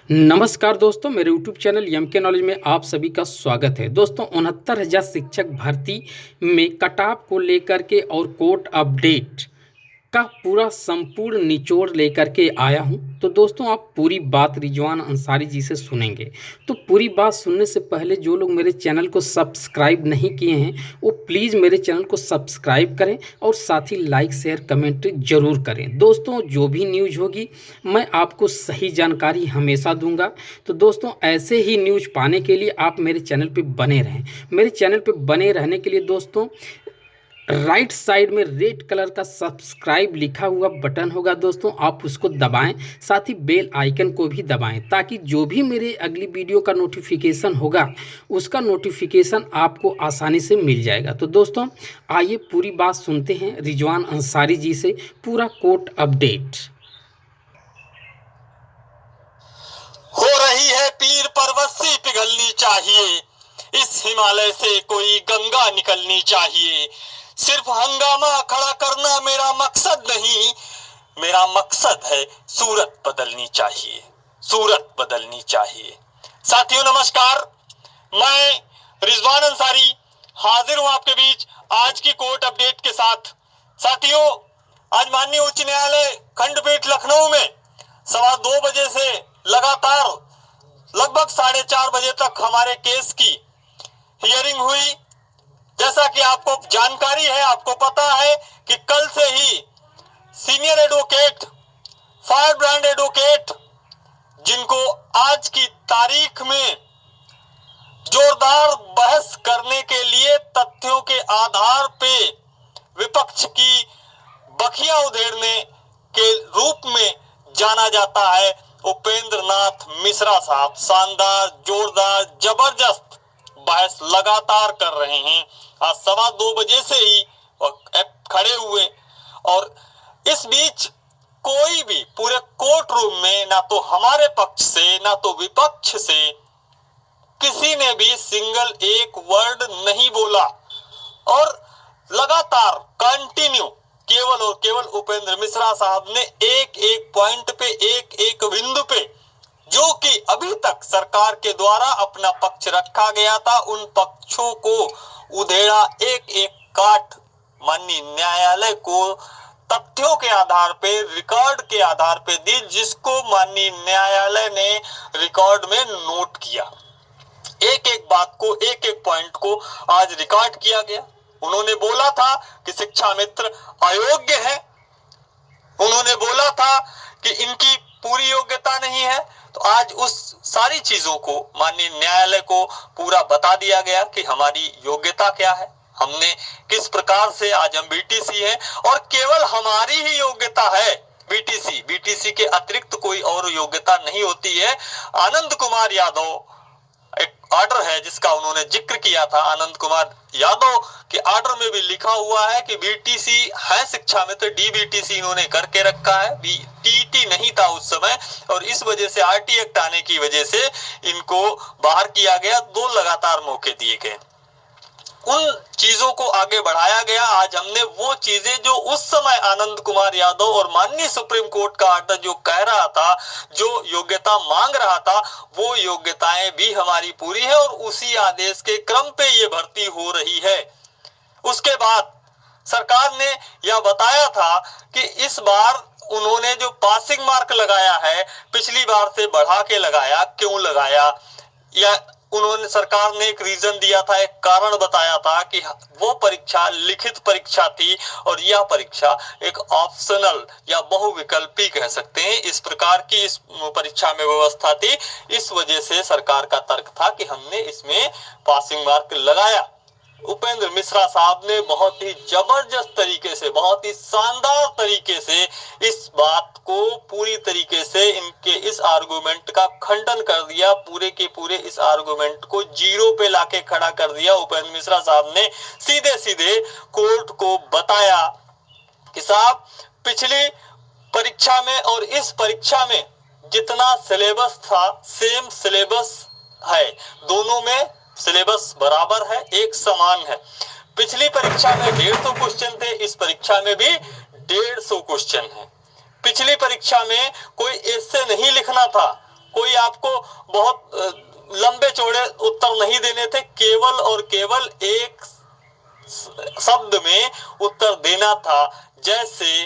नमस्कार दोस्तों, मेरे यूट्यूब चैनल एम के नॉलेज में आप सभी का स्वागत है। दोस्तों 69,000 शिक्षक भर्ती में कटऑफ को लेकर के और कोर्ट अपडेट का पूरा संपूर्ण निचोड़ लेकर के आया हूं। तो दोस्तों आप पूरी बात रिजवान अंसारी जी से सुनेंगे। तो पूरी बात सुनने से पहले जो लोग मेरे चैनल को सब्सक्राइब नहीं किए हैं वो प्लीज़ मेरे चैनल को सब्सक्राइब करें और साथ ही लाइक शेयर कमेंट ज़रूर करें। दोस्तों जो भी न्यूज़ होगी मैं आपको सही जानकारी हमेशा दूंगा। तो दोस्तों ऐसे ही न्यूज़ पाने के लिए आप मेरे चैनल पे बने रहें। मेरे चैनल पे बने रहने के लिए दोस्तों राइट साइड में रेड कलर का सब्सक्राइब लिखा हुआ बटन होगा दोस्तों, आप उसको दबाएं। साथ ही बेल आइकन को भी दबाएं ताकि जो भी मेरे अगली वीडियो का नोटिफिकेशन होगा उसका नोटिफिकेशन आपको आसानी से मिल जाएगा। तो दोस्तों आइए पूरी बात सुनते हैं रिजवान अंसारी जी से, पूरा कोर्ट अपडेट। हो रही है पीर पर्वत पिघलनी चाहिए, इस हिमालय से कोई गंगा निकलनी चाहिए। सिर्फ हंगामा खड़ा करना मेरा मकसद नहीं, मेरा मकसद है सूरत बदलनी चाहिए, सूरत बदलनी चाहिए। साथियों नमस्कार, मैं रिजवान अंसारी हाजिर हूं आपके बीच आज की कोर्ट अपडेट के साथ। साथियों आज माननीय उच्च न्यायालय खंडपीठ लखनऊ में 2:15 बजे से लगातार लगभग 4:30 बजे तक हमारे केस की हियरिंग हुई। जैसा कि आपको जानकारी है, आपको पता है कि कल से ही senior advocate, firebrand advocate, जिनको आज की तारीख में जोरदार बहस करने के लिए तथ्यों के आधार पे विपक्ष की बखियां उधेड़ने के रूप में जाना जाता है, उपेंद्र नाथ मिश्रा साहब शानदार, जोरदार, जबरदस्त बहस लगातार कर रहे हैं। आज 2:15 बजे से ही खड़े हुए और इस बीच कोई भी पूरे कोर्ट रूम में ना तो हमारे पक्ष से ना तो विपक्ष से किसी ने भी सिंगल एक वर्ड नहीं बोला और लगातार कंटिन्यू केवल और केवल उपेंद्र मिश्रा साहब ने एक एक पॉइंट पे, एक एक बिंदु पे, जो कि अभी तक सरकार के द्वारा अपना पक्ष रखा गया था, उन पक्षों को उधेड़ा, एक एक काट माननीय न्यायालय को तथ्यों के आधार पे, रिकॉर्ड के आधार पे दी, जिसको माननीय न्यायालय ने रिकॉर्ड में नोट किया। एक एक बात को, एक एक पॉइंट को आज रिकॉर्ड किया गया। उन्होंने बोला था कि शिक्षा मित्र अयोग्य है, उन्होंने बोला था कि इनकी पूरी योग्यता नहीं है, तो आज उस सारी चीजों को माननीय न्यायालय को पूरा बता दिया गया कि हमारी योग्यता क्या है, हमने किस प्रकार से, आज हम बीटीसी है और केवल हमारी ही योग्यता है बीटीसी, बीटीसी के अतिरिक्त कोई और योग्यता नहीं होती है। आनंद कुमार यादव एक ऑर्डर है जिसका उन्होंने जिक्र किया था, आनंद कुमार यादव के ऑर्डर में भी लिखा हुआ है कि बीटीसी है शिक्षा में, तो डीबीटीसी इन्होंने करके रखा है, टीटी नहीं था उस समय और इस वजह से आरटी एक्ट आने की वजह से इनको बाहर किया गया, 2 लगातार मौके दिए गए, उन चीजों को आगे बढ़ाया गया। आज हमने वो चीजें जो उस समय आनंद कुमार यादव और माननीय सुप्रीम कोर्ट का ऑर्डर जो कह रहा था, जो योग्यता मांग रहा था, वो योग्यताएं भी हमारी पूरी है और उसी आदेश के क्रम पे ये भर्ती हो रही है। उसके बाद सरकार ने यह बताया था कि इस बार उन्होंने जो पासिंग मार्क लगाया है, पिछली बार से बढ़ा के लगाया, क्यों लगाया, या उन्होंने, सरकार ने एक रीजन दिया था, एक कारण बताया था कि वो परीक्षा लिखित परीक्षा थी और यह परीक्षा एक ऑप्शनल या बहुविकल्पी कह सकते हैं, इस प्रकार की इस परीक्षा में व्यवस्था थी। इस वजह से सरकार का तर्क था कि हमने इसमें पासिंग मार्क लगाया। उपेंद्र मिश्रा साहब ने बहुत ही जबरदस्त तरीके से, बहुत ही शानदार तरीके से इस बात को पूरी तरीके से इनके इस आर्गुमेंट का खंडन कर दिया, पूरे के पूरे इस आर्गुमेंट को जीरो पे लाके खड़ा कर दिया। उपेंद्र मिश्रा साहब ने सीधे सीधे कोर्ट को बताया कि साहब पिछली परीक्षा में और इस परीक्षा में जितना सिलेबस था सेम सिलेबस है, दोनों में सिलेबस बराबर है, एक समान है। पिछली परीक्षा में 150 क्वेश्चन थे, इस परीक्षा में भी 150 क्वेश्चन है। पिछली परीक्षा में कोई ऐसे नहीं लिखना था, कोई आपको बहुत लंबे चौड़े उत्तर नहीं देने थे, केवल और केवल एक शब्द में उत्तर देना था। जैसे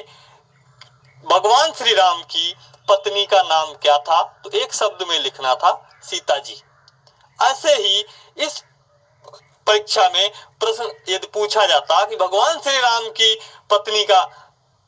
भगवान श्री राम की पत्नी का नाम क्या था, तो एक शब्द में लिखना था सीता जी। ऐसे ही इस परीक्षा में प्रश्न यदि पूछा जाता कि भगवान श्री राम की पत्नी का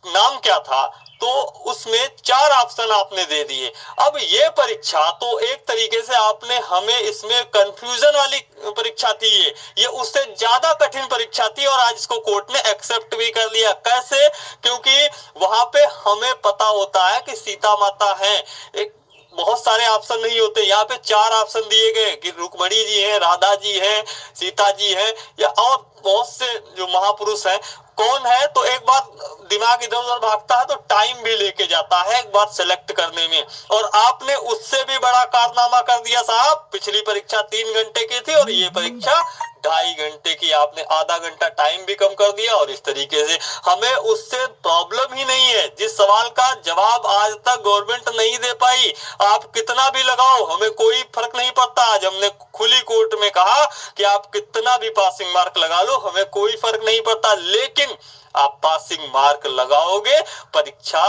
नाम क्या था, तो उसमें 4 ऑप्शन आपने दे दिए। अब ये परीक्षा तो एक तरीके से आपने हमें इसमें कंफ्यूजन वाली परीक्षा थी, ये उससे ज्यादा कठिन परीक्षा थी, और आज इसको कोर्ट ने एक्सेप्ट भी कर लिया। कैसे? क्योंकि वहां पे हमें पता होता है कि सीता माता है, एक बहुत सारे ऑप्शन नहीं होते। यहाँ पे 4 ऑप्शन दिए गए कि रुक्मणी जी हैं, राधा जी हैं, सीता जी हैं, या और बहुत से जो महापुरुष हैं। कौन है, तो एक बार दिमाग इधर उधर भागता है तो टाइम भी लेके जाता है एक बार सेलेक्ट करने में। और आपने उससे भी बड़ा कारनामा कर दिया साहब। पिछली परीक्षा 3 घंटे की थी और ये परीक्षा 2.5 घंटे की, आपने आधा घंटा टाइम भी कम कर दिया। और इस तरीके से हमें उससे प्रॉब्लम ही नहीं है। जिस सवाल का जवाब आज तक गवर्नमेंट नहीं दे पाई, आप कितना भी लगाओ, हमें कोई फर्क नहीं पड़ता। आज हमने खुली कोर्ट में कहा कि आप कितना भी पासिंग मार्क लगा लो, हमें कोई फर्क नहीं पड़ता, लेकिन आप पासिंग मार्क लगाओगे परीक्षा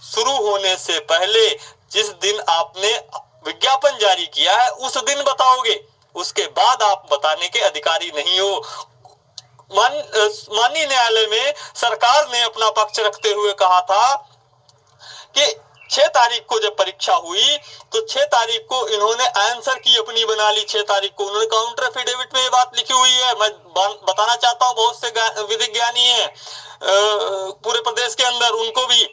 शुरू होने से पहले। जिस दिन आपने विज्ञापन जारी किया है उस दिन बताओगे, उसके बाद आप बताने के अधिकारी नहीं हो। माननीय न्यायालय में सरकार ने अपना पक्ष रखते हुए कहा था कि 6 तारीख को जब परीक्षा हुई तो 6 तारीख को इन्होंने आंसर की अपनी बना ली। 6 तारीख को उन्होंने काउंटर एफिडेविट में ये बात लिखी हुई है। मैं बताना चाहता हूँ, बहुत से विधिक ज्ञानी हैं पूरे प्रदेश के अंदर, उनको भी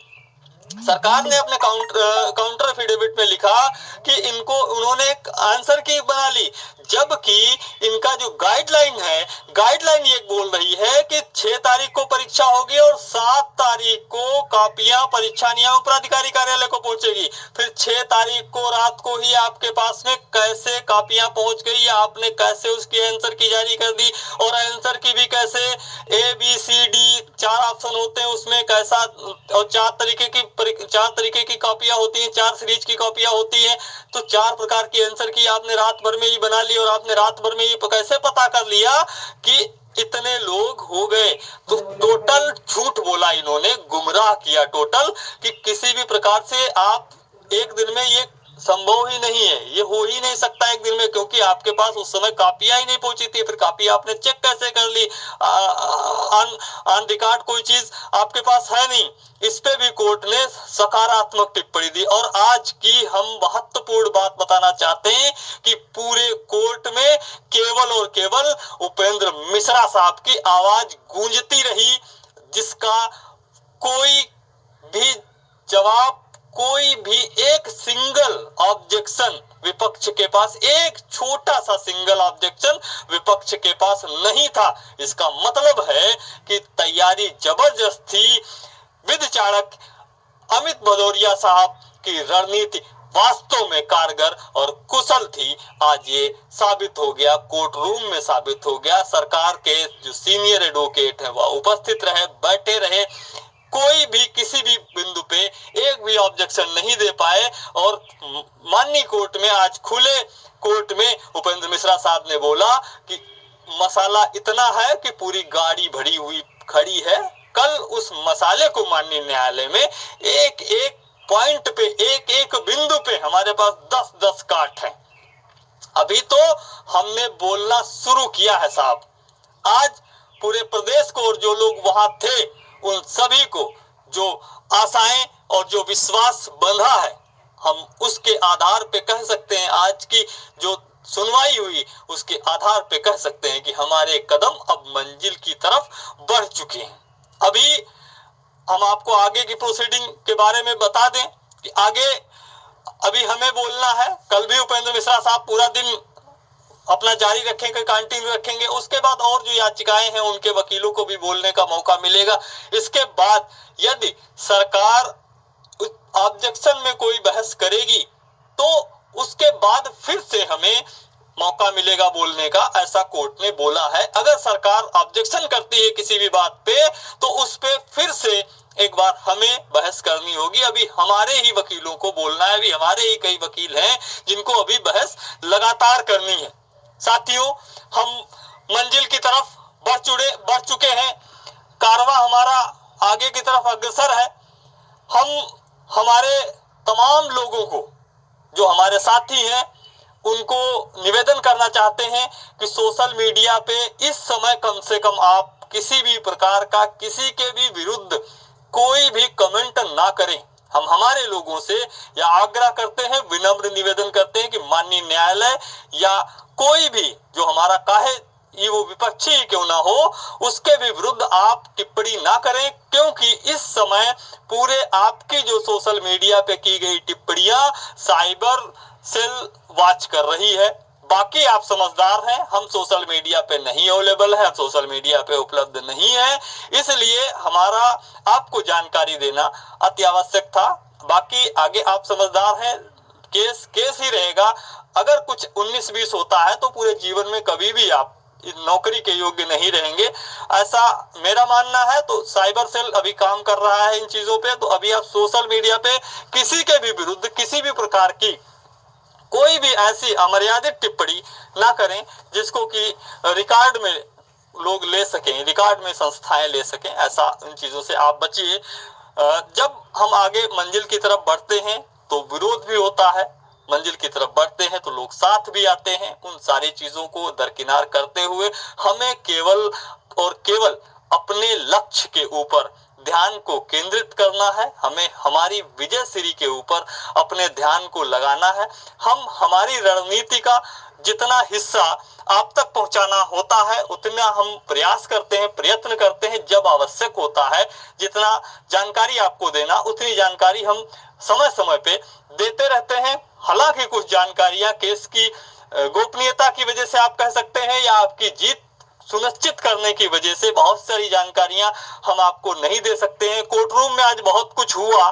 सरकार ने अपने काउंटर एफिडेविट में लिखा कि इनको उन्होंने एक आंसर की बना ली, जबकि इनका जो गाइडलाइन है, गाइडलाइन ये बोल रही है कि 6 तारीख को परीक्षा होगी और 7 तारीख को कापियां परीक्षा नियामक प्राधिकारी कार्यालय को पहुंचेगी। फिर 6 तारीख को रात को ही आपके पास में कैसे कापियां पहुंच गई, आपने कैसे उसकी आंसर की जारी कर दी, और आंसर की भी कैसे ABCD 4 ऑप्शन होते हैं उसमें कैसा, और 4 तरीके की कॉपियां होती हैं, 4 सीरीज की कॉपियां होती हैं। तो 4 प्रकार की आंसर की आपने रात भर में ही बना ली, और आपने रात भर में ये कैसे पता कर लिया कि इतने लोग हो गए। तो टोटल झूठ बोला इन्होंने, गुमराह किया टोटल, कि किसी भी प्रकार से आप एक दिन में, ये संभव ही नहीं है, ये हो ही नहीं सकता एक दिन में, क्योंकि आपके पास उस समय कापियां ही नहीं पहुंची थी। फिर कापी आपने चेक कैसे कर ली? ऑन रिकॉर्ड कोई चीज आपके पास है नहीं। इस पे भी कोर्ट ने सकारात्मक टिप्पणी दी। और आज की हम महत्वपूर्ण बात बताना चाहते हैं कि पूरे कोर्ट में केवल और केवल उपेंद्र मिश्रा साहब की आवाज गूंजती रही, जिसका कोई भी जवाब, कोई भी एक सिंगल ऑब्जेक्शन विपक्ष के पास, एक छोटा सा सिंगल ऑब्जेक्शन विपक्ष के पास नहीं था। इसका मतलब है कि तैयारी जबरदस्त थी। विधि चाणक अमित भदौरिया साहब की रणनीति वास्तव में कारगर और कुशल थी। आज ये साबित हो गया, कोर्ट रूम में साबित हो गया। सरकार के जो सीनियर एडवोकेट हैं वह उपस्थित रहे, बैठे रहे, कोई भी किसी भी बिंदु पे एक भी ऑब्जेक्शन नहीं दे पाए। और माननीय कोर्ट में, आज खुले कोर्ट में उपेंद्र मिश्रा साहब ने बोला कि मसाला इतना है कि पूरी गाड़ी भरी हुई खड़ी है। कल उस मसाले को माननीय न्यायालय में एक एक पॉइंट पे, एक एक बिंदु पे हमारे पास 10-10 काट है। अभी तो हमने बोलना शुरू किया है साहब। आज पूरे प्रदेश को और जो लोग वहां थे उन सभी को जो आशाएं और जो विश्वास बंधा है, हम उसके आधार पे कह सकते हैं, आज की जो सुनवाई हुई उसके आधार पे कह सकते हैं कि हमारे कदम अब मंजिल की तरफ बढ़ चुके हैं। अभी हम आपको आगे की प्रोसीडिंग के बारे में बता दें कि आगे अभी हमें बोलना है। कल भी उपेंद्र मिश्रा साहब पूरा दिन अपना जारी रखेंगे, कंटिन्यू रखेंगे। उसके बाद और जो याचिकाएं हैं उनके वकीलों को भी बोलने का मौका मिलेगा। इसके बाद यदि सरकार ऑब्जेक्शन में कोई बहस करेगी तो उसके बाद फिर से हमें मौका मिलेगा बोलने का, ऐसा कोर्ट ने बोला है। अगर सरकार ऑब्जेक्शन करती है किसी भी बात पे तो उस पे फिर से एक बार हमें बहस करनी होगी। अभी हमारे ही वकीलों को बोलना है, अभी हमारे ही कई वकील हैं जिनको अभी बहस लगातार करनी है। साथियों, हम मंजिल की तरफ बढ़ चुके हैं। कारवां हमारा आगे की तरफ अग्रसर है। हम हमारे तमाम लोगों को, जो हमारे साथी हैं, उनको निवेदन करना चाहते हैं कि सोशल मीडिया पे इस समय कम से कम आप किसी भी प्रकार का किसी के भी विरुद्ध कोई भी कमेंट ना करें। हम हमारे लोगों से या आग्रह करते हैं, विनम्र निवेदन करते हैं कि माननीय न्यायालय या कोई भी जो हमारा काहे ये वो विपक्षी क्यों ना हो, उसके भी विरुद्ध आप टिप्पणी ना करें, क्योंकि इस समय पूरे आपकी जो सोशल मीडिया पे की गई टिप्पणियां साइबर सेल वॉच कर रही है। बाकी आप समझदार हैं, हम सोशल मीडिया पे नहीं अवेलेबल है, सोशल मीडिया पे उपलब्ध नहीं है, इसलिए हमारा आपको जानकारी देना अति आवश्यक था। बाकी आगे आप समझदार हैं, केस ही रहेगा। अगर कुछ 19-20 होता है तो पूरे जीवन में कभी भी आप नौकरी के योग्य नहीं रहेंगे, ऐसा मेरा मानना है। तो साइबर सेल अभी काम कर रहा है इन चीजों पे। तो अभी आप सोशल मीडिया पे किसी के भी विरुद्ध किसी भी प्रकार की कोई भी ऐसी अमर्यादित टिप्पणी ना करें जिसको कि रिकॉर्ड में लोग ले सकें, रिकॉर्ड में संस्थाएं ले सकें। ऐसा इन चीजों से आप बचिए। जब हम आगे मंजिल की तरफ बढ़ते हैं तो विरोध भी होता है, मंजिल की तरफ बढ़ते हैं तो लोग साथ भी आते हैं। उन सारी चीजों को दरकिनार करते हुए हमें केवल और केवल अपने लक्ष्य के ऊपर ध्यान को केंद्रित करना है। हमें हमारी विजय श्री के ऊपर अपने ध्यान को लगाना है। हम हमारी रणनीति का जितना हिस्सा आप तक पहुंचाना होता है उतना हम प्रयास करते हैं, प्रयत्न करते हैं। जब आवश्यक होता है जितना जानकारी आपको देना, उतनी जानकारी हम समय समय पे देते रहते हैं। हालांकि कुछ जानकारियां केस की गोपनीयता की वजह से आप कह सकते हैं या आपकी जीत सुनिश्चित करने की वजह से बहुत सारी जानकारियां हम आपको नहीं दे सकते हैं। कोर्ट रूम में आज बहुत कुछ हुआ,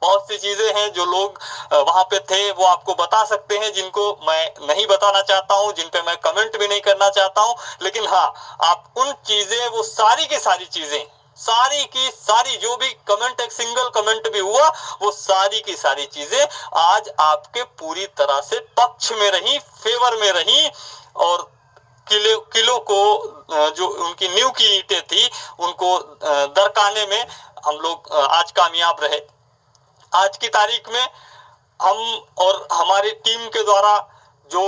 बहुत सी चीजें हैं जो लोग वहां पे थे वो आपको बता सकते हैं, जिनको मैं नहीं बताना चाहता हूं, जिन पे मैं कमेंट भी नहीं करना चाहता हूं। लेकिन हाँ, आप उन चीजें, वो सारी की सारी चीजें, सारी की सारी जो भी कमेंट, एक सिंगल कमेंट भी हुआ, वो सारी की सारी चीजें आज आपके पूरी तरह से पक्ष में रही, फेवर में रही। और किलों को जो उनकी नींव की ईंटें थी उनको दरकाने में हम लोग आज कामयाब रहे। आज की तारीख में हम और हमारी टीम के द्वारा जो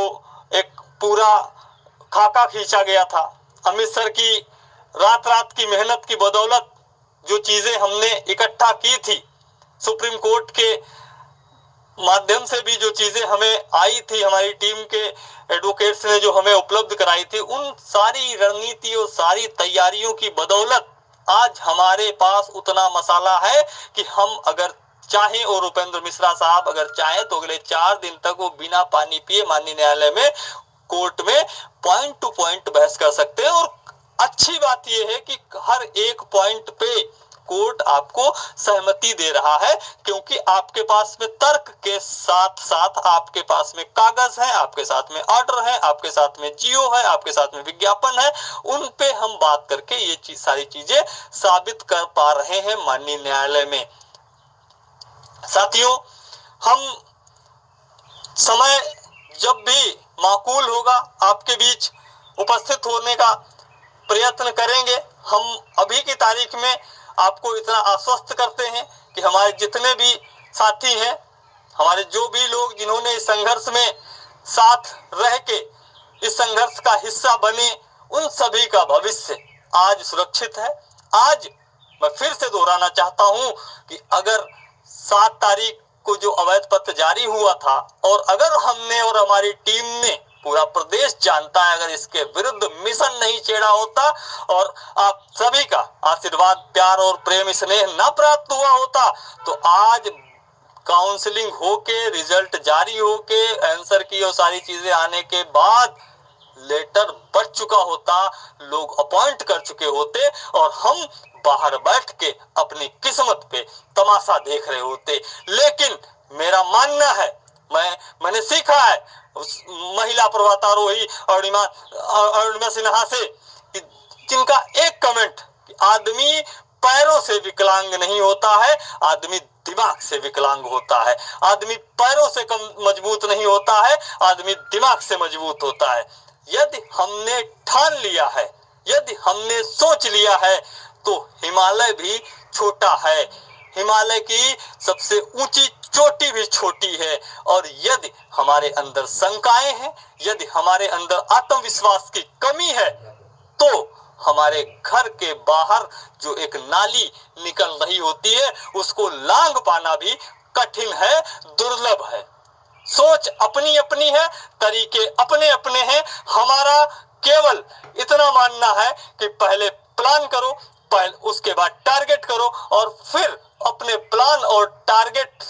एक पूरा खाका खींचा गया था, अमित सर की रात की मेहनत की बदौलत जो चीजें हमने इकट्ठा की थी, सुप्रीम कोर्ट के माध्यम से भी जो चीजें हमें आई थी, हमारी टीम के एडवोकेट्स ने जो हमें उपलब्ध कराई थी, उन सारी रणनीतियों, सारी तैयारियों की बदौलत आज हमारे पास उतना मसाला है कि हम अगर चाहें, और उपेंद्र मिश्रा साहब अगर चाहें तो अगले 4 दिन तक वो बिना पानी पिए माननीय न्यायालय में, कोर्ट में पॉइंट टू पॉइंट बहस कर सकते हैं। और अच्छी बात यह है कि हर एक पॉइंट पे कोर्ट आपको सहमति दे रहा है, क्योंकि आपके पास में तर्क के साथ साथ आपके पास में कागज है, आपके साथ में ऑर्डर है, आपके साथ में जीओ है, आपके साथ में विज्ञापन है। उन पे हम बात करके ये सारी चीजें साबित कर पा रहे हैं माननीय न्यायालय में। साथियों, हम समय जब भी माकूल होगा आपके बीच उपस्थित होने का प्रयत्न करेंगे। हम अभी की तारीख में आपको इतना आश्वस्त करते हैं कि हमारे जितने भी साथी हैं, हमारे जो भी लोग जिन्होंने इस संघर्ष में साथ रह के इस संघर्ष का हिस्सा बने, उन सभी का भविष्य आज सुरक्षित है। आज मैं फिर से दोहराना चाहता हूं कि अगर 7 तारीख को जो अवैध पत्र जारी हुआ था, और अगर हमने और हमारी टीम ने, पूरा प्रदेश जानता है, अगर इसके विरुद्ध मिशन नहीं छेड़ा होता और आप सभी का आशीर्वाद, प्यार और प्रेम स्नेह न प्राप्त हुआ होता, तो आज काउंसलिंग होके, रिजल्ट जारी होके, आंसर की और सारी चीजें आने के बाद लेटर बढ़ चुका होता, लोग अपॉइंट कर चुके होते और हम बाहर बैठ के अपनी किस्मत पे तमाशा देख रहे होते। लेकिन मेरा मानना है, मैंने सीखा है उस महिला पर्वतारोही अरुणिमा सिन्हा से, जिनका एक कमेंट, आदमी पैरों से विकलांग नहीं होता है, आदमी दिमाग से विकलांग होता है। आदमी पैरों से कम मजबूत नहीं होता है, आदमी दिमाग से मजबूत होता है। यदि हमने ठान लिया है, यदि हमने सोच लिया है, तो हिमालय भी छोटा है, हिमालय की सबसे ऊंची चोटी भी छोटी है। और यदि हमारे अंदर शंकाएं हैं, यदि हमारे अंदर आत्मविश्वास की कमी है, तो हमारे घर के बाहर जो एक नाली निकल रही होती है, उसको लांग पाना भी कठिन है, दुर्लभ है। सोच अपनी अपनी है, तरीके अपने अपने हैं। हमारा केवल इतना मानना है कि पहले प्लान करो, पहले उसके बाद टारगेट करो, और फिर अपने प्लान और टारगेट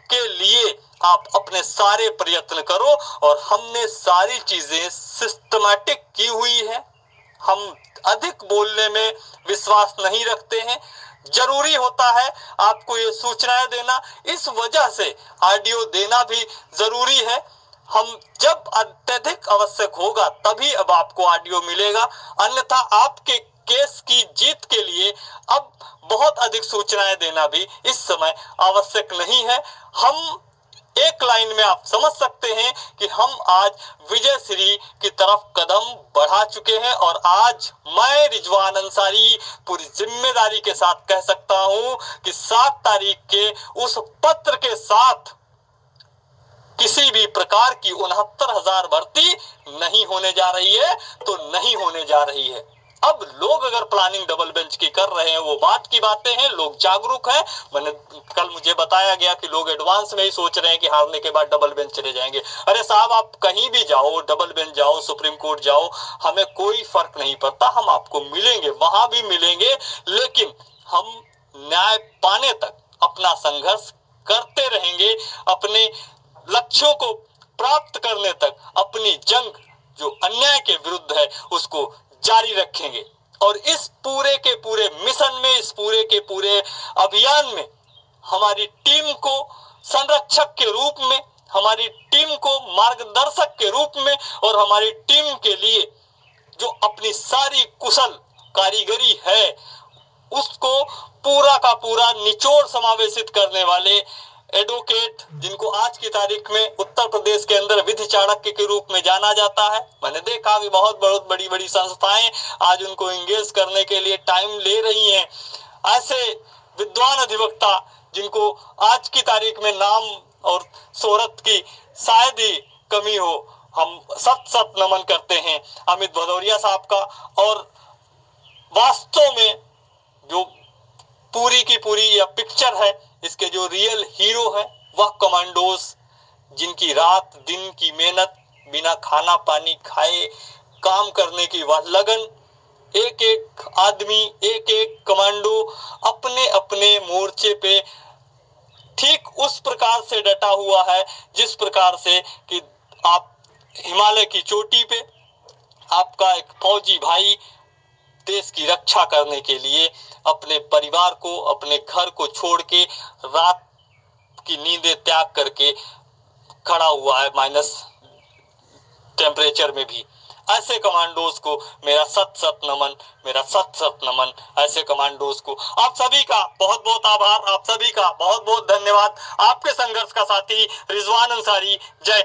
के लिए आप अपने सारे प्रयत्न करो। और हमने सारी चीजें सिस्टमैटिक की हुई है। हम अधिक बोलने में विश्वास नहीं रखते हैं। जरूरी होता है आपको ये सूचनाएं देना, इस वजह से ऑडियो देना भी जरूरी है। हम जब अत्यधिक आवश्यक होगा तभी अब आपको ऑडियो मिलेगा, अन्यथा आपके केस की जीत के लिए अब बहुत अधिक सूचनाएं देना भी इस समय आवश्यक नहीं है। हम एक लाइन में आप समझ सकते हैं कि हम आज विजय श्री की तरफ कदम बढ़ा चुके हैं। और आज मैं रिजवान अंसारी पूरी जिम्मेदारी के साथ कह सकता हूं कि 7 तारीख के उस पत्र के साथ किसी भी प्रकार की 69,000 भर्ती नहीं होने जा रही है, तो नहीं होने जा रही है। अब लोग अगर प्लानिंग डबल बेंच की कर रहे हैं, वो बात की बातें हैं, लोग जागरूक हैं। कल मुझे बताया गया कि लोग एडवांस में ही सोच रहे हैं कि हारने के बाद डबल बेंच चले जाएंगे। अरे साहब, आप कहीं भी जाओ, डबल बेंच जाओ, सुप्रीम कोर्ट जाओ, हमें कोई फर्क नहीं पड़ता, हम आपको मिलेंगे, वहां भी मिलेंगे। लेकिन हम न्याय पाने तक अपना संघर्ष करते रहेंगे, अपने लक्ष्यों को प्राप्त करने तक अपनी जंग जो अन्याय के विरुद्ध है उसको जारी रखेंगे। और इस पूरे के पूरे मिशन में, इस पूरे के पूरे अभियान में हमारी टीम को संरक्षक के रूप में, हमारी टीम को मार्गदर्शक के रूप में, और हमारी टीम के लिए जो अपनी सारी कुशल कारीगरी है उसको पूरा का पूरा निचोड़ समावेशित करने वाले एडवोकेट, जिनको आज की तारीख में उत्तर प्रदेश के अंदर विधि चाणक्य के रूप में जाना जाता है। मैंने देखा कि बहुत बड़ी बड़ी संस्थाएं आज उनको एंगेज करने के लिए टाइम ले रही हैं। ऐसे विद्वान अधिवक्ता जिनको आज की तारीख में नाम और शोहरत की शायद ही कमी हो, हम सत नमन करते हैं अमित भदौरिया साहब का। और वास्तव में जो पूरी की पूरी यह पिक्चर है, इसके जो रियल हीरो है वह कमांडोज, जिनकी रात दिन की मेहनत, बिना खाना पानी खाए काम करने की वह लगन, एक एक आदमी, एक एक कमांडो अपने अपने मोर्चे पे ठीक उस प्रकार से डटा हुआ है जिस प्रकार से कि आप हिमालय की चोटी पे आपका एक फौजी भाई देश की रक्षा करने के लिए अपने परिवार को, अपने घर को छोड़ के, रात की नींदें त्याग करके खड़ा हुआ है माइनस टेम्परेचर में भी। ऐसे कमांडोज को मेरा सत नमन, मेरा सत नमन। ऐसे कमांडोज को आप सभी का बहुत बहुत आभार, आप सभी का बहुत बहुत धन्यवाद। आपके संघर्ष का साथी रिजवान अंसारी। जय